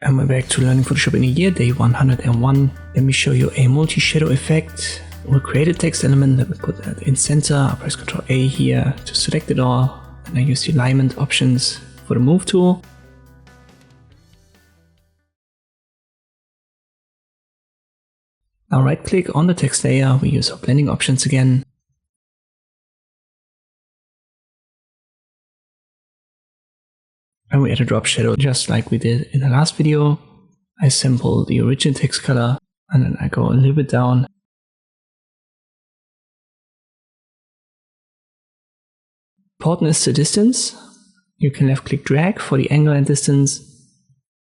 And we're back to learning Photoshop in a year, day 101. Let me show you a multi-shadow effect. We'll create a text element that we put that in center. I'll press Ctrl A here to select it all. And I use the alignment options for the move tool. Now right click on the text layer. We use our blending options again. And we add a drop shadow just like we did in the last video. I sample the original text color and then I go a little bit down. Important is the distance. You can left click drag for the angle and distance,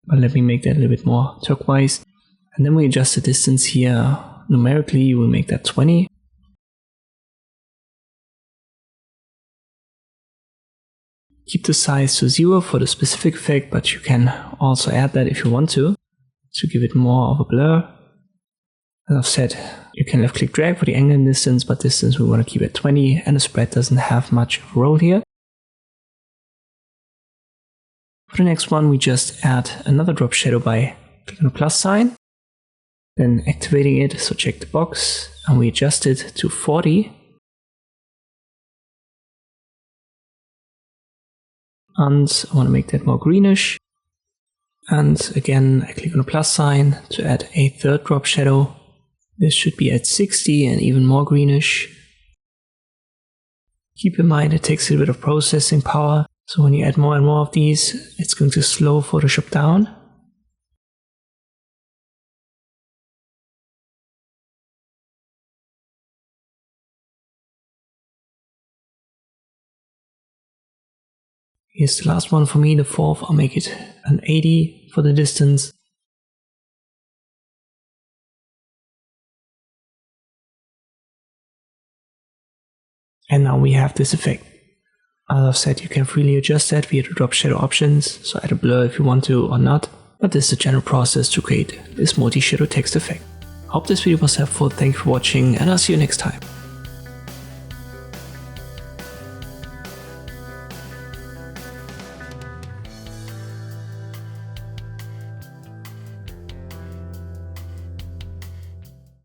but let me make that a little bit more turquoise. And then we adjust the distance here. Numerically, we'll make that 20. Keep the size to 0 for the specific effect, but you can also add that if you want to give it more of a blur. As I've said, you can left click drag for the angle and distance, but distance we want to keep at 20, and the spread doesn't have much of a role here. For the next one, we just add another drop shadow by clicking on the plus sign, then activating it, so check the box, and we adjust it to 40. And I want to make that more greenish. And again, I click on the plus sign to add a third drop shadow. This should be at 60 and even more greenish. Keep in mind it takes a little bit of processing power, so when you add more and more of these, it's going to slow Photoshop down. Here's the last one for me, the fourth. I'll make it an 80 for the distance. And now we have this effect. As I've said, you can freely adjust that via the drop shadow options, so add a blur if you want to or not, but this is the general process to create this multi-shadow text effect. I hope this video was helpful, thank you for watching, and I'll see you next time.